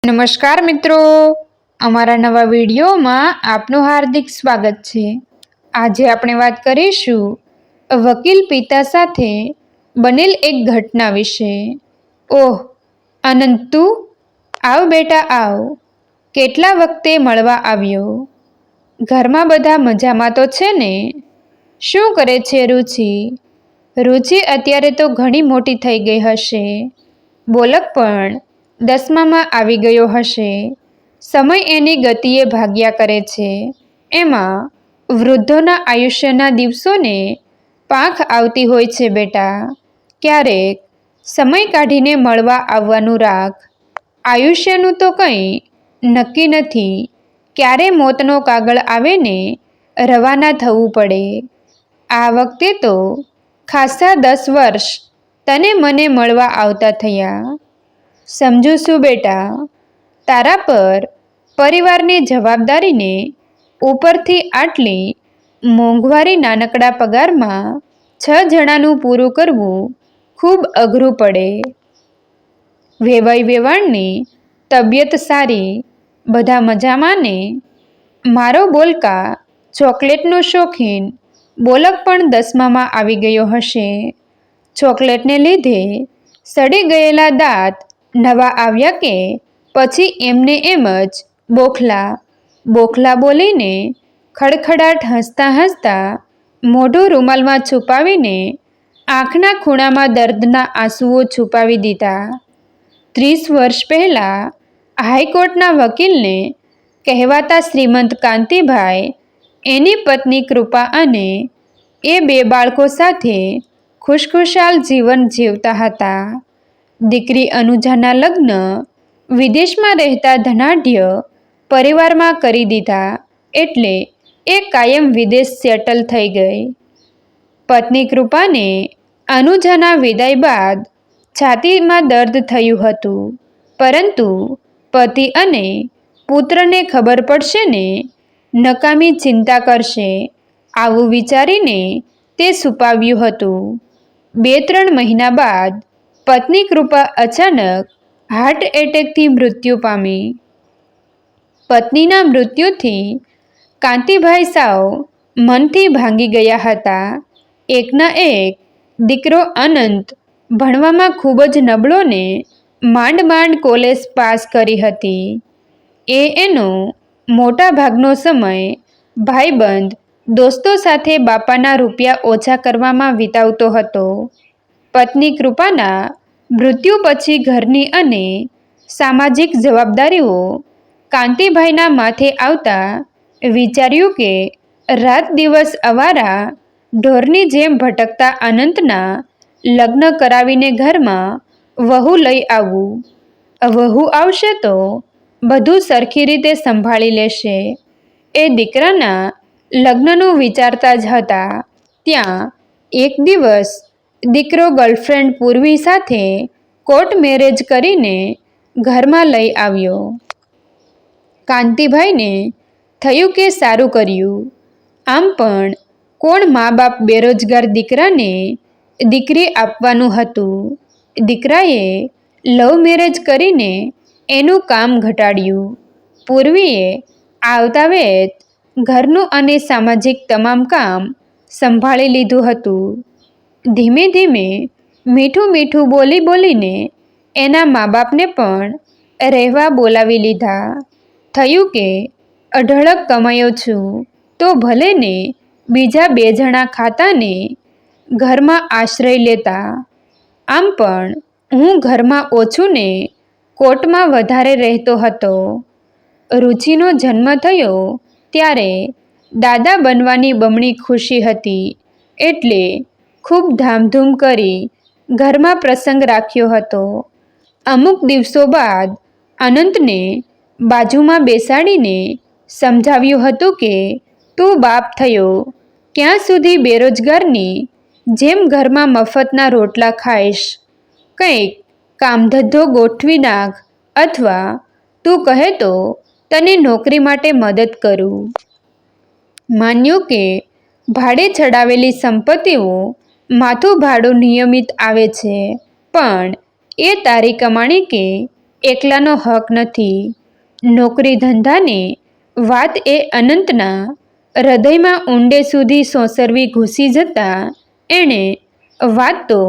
નમસ્કાર મિત્રો, અમારા નવા વિડીયોમાં આપનું હાર્દિક સ્વાગત છે। આજે આપણે વાત કરીશું વકીલ પિતા સાથે બનેલ એક ઘટના વિશે। ઓહ આનંદ, તું આવ બેટા આવ, કેટલા વખતે મળવા આવ્યો। ઘરમાં બધા મજામાં તો છે ને? શું કરે છે રુચિ? રુચિ અત્યારે તો ઘણી મોટી થઈ ગઈ હશે, બોલક પણ 10મામાં આવી ગયો હશે। સમય એની ગતિએ ભાગ્યા કરે છે। એમાં વૃદ્ધોના આયુષ્યના દિવસોને પાંખ આવતી હોય છે બેટા। ક્યારેક સમય કાઢીને મળવા આવવાનું રાખ। આયુષ્યનું તો કંઈ નક્કી નથી, ક્યારે મોતનો કાગળ આવે ને રવાના થવું પડે। આ વખતે તો ખાસા 10 વર્ષ તને મને મળવા આવતા થયા। સમજુ છું બેટા, તારા પર પરિવારની જવાબદારીને ઉપરથી આટલી મોંઘવારી નાનકડા પગારમાં 6 જણાનું પૂરું કરવું ખૂબ અઘરું પડે। વેવાઈ વેવાણની તબિયત સારી, બધા મજામાં ને? મારો બોલકા ચોકલેટનો શોખીન બોલક પણ 10મામાં આવી ગયો હશે। ચોકલેટને લીધે સડી ગયેલા દાંત નવા આવ્યા કે પછી એમને એમ જ બોખલા બોખલા બોલીને ખડખડાટ હસતા હસતા મોઢું રૂમાલમાં છુપાવીને આંખના ખૂણામાં દર્દના આંસુઓ છુપાવી દીધા। 30 વર્ષ પહેલાં હાઈકોર્ટના વકીલને કહેવાતા શ્રીમંત કાંતિભાઈ એની પત્ની કૃપા અને એ 2 બાળકો સાથે ખુશખુશાલ જીવન જીવતા હતા। દીકરી અનુજાના લગ્ન વિદેશમાં રહેતા ધનાઢ્ય પરિવારમાં કરી દીધા એટલે એ કાયમ વિદેશ સેટલ થઈ ગઈ। પત્ની કૃપાને અનુજાના વિદાય બાદ છાતીમાં દર્દ થયું હતું, પરંતુ પતિ અને પુત્રને ખબર પડશે ને નકામી ચિંતા કરશે આવું વિચારીને તે છુપાવ્યું હતું। 2-3 મહિના બાદ પત્ની કૃપા અચાનક હાર્ટ એટેકથી મૃત્યુ પામી। પત્નીના મૃત્યુથી કાંતિભાઈ સાવ મનથી ભાંગી ગયા હતા। એકના એક દીકરો અનંત ભણવામાં ખૂબ જ નબળો ને માંડ માંડ કોલેજ પાસ કરી હતી। એનો મોટા ભાગનો સમય ભાઈબંધ દોસ્તો સાથે બાપાના રૂપિયા ઓછા કરવામાં વિતાવતો હતો। પત્ની કૃપાના મૃત્યુ પછી ઘરની અને સામાજિક જવાબદારીઓ કાંતિભાઈના માથે આવતા વિચાર્યું કે રાત દિવસ અવારા ઢોરની જેમ ભટકતા અનંતના લગ્ન કરાવીને ઘરમાં વહુ લઈ આવવું। વહુ આવશે તો બધું સરખી રીતે સંભાળી લેશે। એ દીકરાના લગ્નનું વિચારતા જ હતા ત્યાં એક દિવસ દીકરો ગર્લફ્રેન્ડ પૂર્વી સાથે કોર્ટ મેરેજ કરીને ઘરમાં લઈ આવ્યો। કાંતિભાઈને થયું કે સારું કર્યું, આમ પણ કોણ મા બાપ બેરોજગાર દીકરાને દીકરી આપવાનું હતું। દીકરાએ લવ મેરેજ કરીને એનું કામ ઘટાડ્યું। પૂર્વીએ આવતા વેત ઘરનું અને સામાજિક તમામ કામ સંભાળી લીધું હતું। ધીમે ધીમે મીઠું મીઠું બોલી બોલીને એના મા બાપને પણ રહેવા બોલાવી લીધા। થયું કે અઢળક કમાયો છું તો ભલે ને બીજા 2 જણા ખાતાને ઘરમાં આશ્રય લેતા, આમ પણ હું ઘરમાં ઓછું ને કોર્ટમાં વધારે રહેતો હતો। રુચિનો જન્મ થયો ત્યારે દાદા બનવાની બમણી ખુશી હતી એટલે ખૂબ ધામધૂમ કરી ઘરમાં પ્રસંગ રાખ્યો હતો। અમુક દિવસો બાદ અનંતને બાજુમાં બેસાડીને સમજાવ્યું હતું કે તું બાપ થયો ક્યાં સુધી બેરોજગારની જેમ ઘરમાં મફતના રોટલા ખાઈશ? કંઈક કામધંધો ગોઠવી નાખ, અથવા તું કહે તો તને નોકરી માટે મદદ કરું। માન્યું કે ભાડે ચડાવેલી સંપત્તિઓ માથું ભાડું નિયમિત આવે છે, પણ એ તારી કમાણી કે એકલાનો હક નથી. નોકરી ધંધાની વાત એ અનંતના હૃદયમાં ઊંડે સુધી સોંસરવી ઘૂસી જતા એણે વાત તો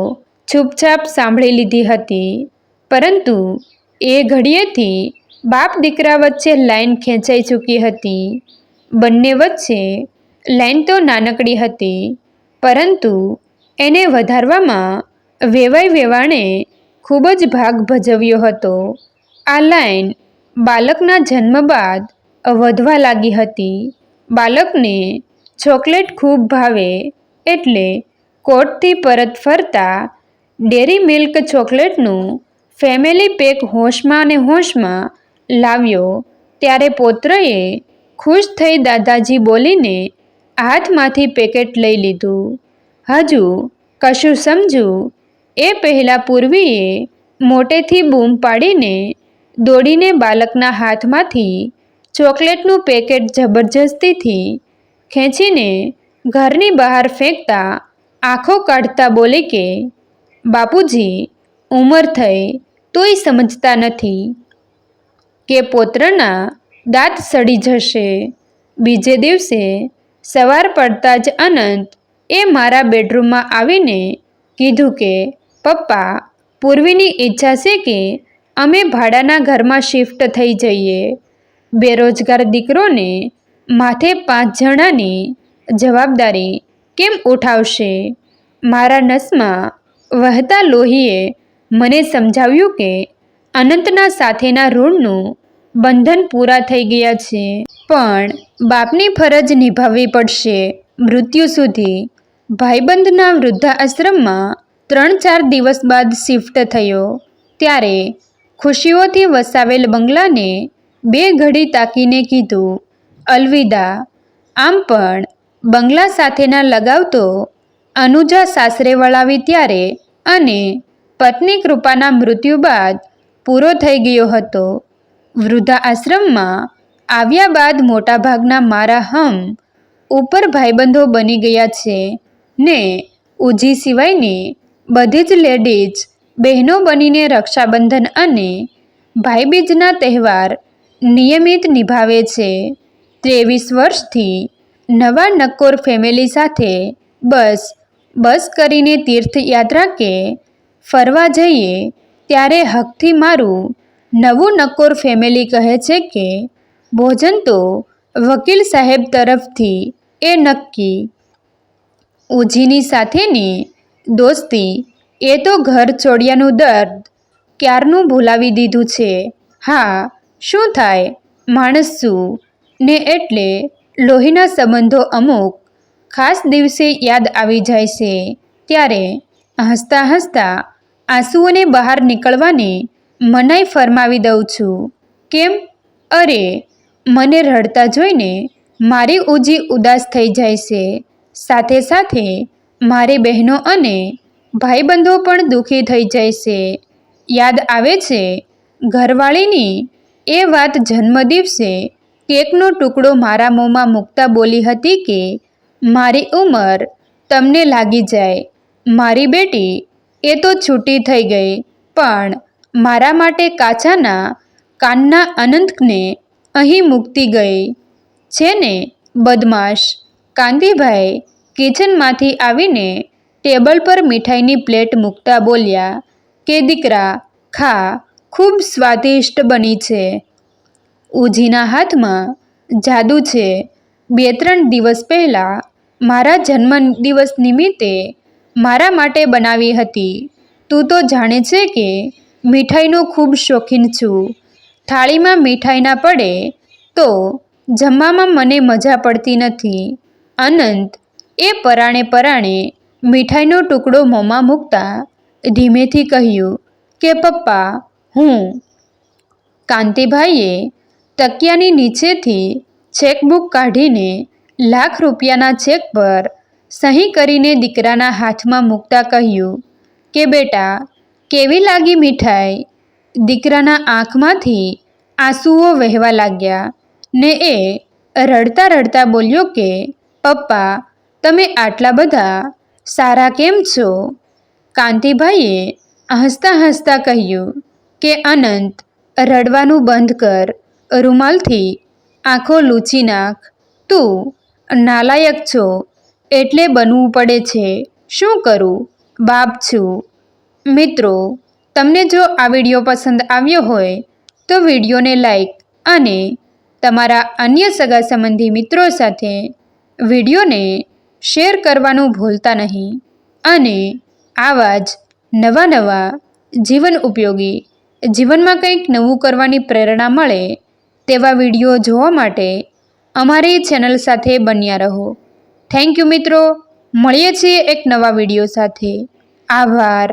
છૂપછાપ સાંભળી લીધી હતી. પરંતુ એ ઘડીએથી બાપ દીકરા વચ્ચે લાઈન ખેંચાઈ ચૂકી હતી. બંને વચ્ચે લાઈન તો નાનકડી હતી, પરંતુ એને વધારવામાં વેવાઈ વેવાણે ખૂબ જ ભાગ ભજવ્યો હતો. આ લાઈન બાળકના જન્મ બાદ વધવા લાગી હતી. બાળકને ચોકલેટ ખૂબ ભાવે એટલે કોર્ટથી પરત ફરતા ડેરી મિલ્ક ચોકલેટનું ફેમિલી પેક હોશમાં ને હોશમાં લાવ્યો ત્યારે પૌત્રએ ખુશ થઈ દાદાજી બોલીને હાથમાંથી પેકેટ લઈ લીધું. હજુ કશું સમજ્યું એ પહેલાં પૂર્વીએ મોટેથી બૂમ પાડીને દોડીને બાળકના હાથમાંથી ચોકલેટનું પેકેટ જબરજસ્તીથી ખેંચીને ઘરની બહાર ફેંકતા આંખો કાઢતા બોલી કે, બાપુજી, ઉંમર થઈ તોય સમજતા નથી કે પૌત્રના દાંત સડી જશે. બીજે દિવસે સવાર પડતા જ અનંત એ મારા બેડરૂમમાં આવીને કીધું કે, પપ્પા, પૂર્વીની ઈચ્છા છે કે અમે ભાડાના ઘરમાં શિફ્ટ થઈ જઈએ. બેરોજગાર દીકરોને માથે 5 જણાની જવાબદારી કેમ ઉઠાવશે? મારા નસમાં વહેતા લોહીએ મને સમજાવ્યું કે અનંતના સાથેના ઋણનું બંધન પૂરા થઈ ગયા છે, પણ બાપની ફરજ નિભાવવી પડશે મૃત્યુ સુધી. ભાઈબંધના વૃદ્ધાશ્રમમાં 3-4 દિવસ બાદ શિફ્ટ થયો ત્યારે ખુશીઓથી વસાવેલ બંગલાને 2 ઘડી તાકીને કીધું, અલવિદા. આમ પણ બંગલા સાથેના લગાવ તો અનુજા સાસરે વળાવી ત્યારે અને પત્ની કૃપાના મૃત્યુ બાદ પૂરો થઈ ગયો હતો. વૃદ્ધાશ્રમમાં આવ્યા બાદ મોટાભાગના મારા ઉપર ભાઈબંધો બની ગયા છે ને ઉજી સિવાયની બધી જ લેડીઝ બહેનો બનીને રક્ષાબંધન અને ભાઈબીજના તહેવાર નિયમિત નિભાવે છે. 23 વર્ષથી નવા નક્કોર ફેમિલી સાથે બસ કરીને તીર્થયાત્રા કે ફરવા જઈએ ત્યારે હકથી મારું નવું નક્કોર ફેમિલી કહે છે કે ભોજન તો વકીલ સાહેબ તરફથી એ નક્કી. ઉજીની સાથેની દોસ્તી એ તો ઘર છોડ્યાનું દર્દ ક્યારનું ભૂલાવી દીધું છે. હા, શું થાય, માણસ છું ને એટલે લોહીના સંબંધો અમુક ખાસ દિવસે યાદ આવી જાય છે ત્યારે હસતા હસતા આંસુઓને બહાર નીકળવાની મનાઈ ફરમાવી દઉં છું. કેમ? અરે, મને રડતા જોઈને મારી ઉજી ઉદાસ થઈ જાય છે. સાથે સાથે મારી બહેનો અને ભાઈબંધો પણ દુઃખી થઈ જાય છે. યાદ આવે છે ઘરવાળીની એ વાત. જન્મદિવસે કેકનો ટુકડો મારા મોંમાં મૂકતા બોલી હતી કે મારી ઉંમર તમને લાગી જાય. મારી બેટી એ તો છૂટી થઈ ગઈ, પણ મારા માટે કાચાના કાનના અનંતને અહીં મૂકતી ગઈ છે ને બદમાશ. કાંતિભાઈ કિચનમાંથી આવીને ટેબલ પર મીઠાઈની પ્લેટ મૂકતા બોલ્યા કે દીકરા, ખા, ખૂબ સ્વાદિષ્ટ બની છે. ઉજીના હાથમાં જાદુ છે. 2-3 દિવસ પહેલાં મારા જન્મદિવસ નિમિત્તે મારા માટે બનાવી હતી. તું તો જાણે છે કે મીઠાઈનો ખૂબ શોખીન છું. થાળીમાં મીઠાઈ ના પડે તો જમવામાં મને મજા પડતી નથી. અનંત એ પરાણે મીઠાઈનો ટુકડો મોંમાં મૂકતા ધીમેથી કહ્યું કે પપ્પા, હું. કાંતિભાઈએ તકિયાની નીચેથી ચેકબુક કાઢીને લાખ રૂપિયાના ચેક પર સહી કરીને દીકરાના હાથમાં મૂકતા કહ્યું કે બેટા, કેવી લાગી મીઠાઈ? દીકરાના આંખમાંથી આંસુઓ વહેવા લાગ્યા ને એ રડતા રડતા બોલ્યો કે પપ્પા, તમે આટલા બધા સારા કેમ છો? કાંતિભાઈએ હસતા હસતા કહ્યું કે અનંત, રડવાનું બંધ કર. રૂમાલથી આંખો લૂછી નાખ. તું નાલાયક છો એટલે બનવું પડે છે. શું કરું? બાપ છું. મિત્રો, તમને જો આ વિડીયો પસંદ આવ્યો હોય તો વિડીયોને લાઈક અને તમારા અન્ય સગા સંબંધી મિત્રો સાથે વિડીયોને શેર કરવાનું ભૂલતા નહીં. અને આવા જ નવા જીવન ઉપયોગી, જીવનમાં કંઈક નવું કરવાની પ્રેરણા મળે તેવા વિડીયો જોવા માટે અમારી ચેનલ સાથે બન્યા રહો. થેન્ક યુ મિત્રો. મળીએ છીએ એક નવા વિડીયો સાથે. આભાર.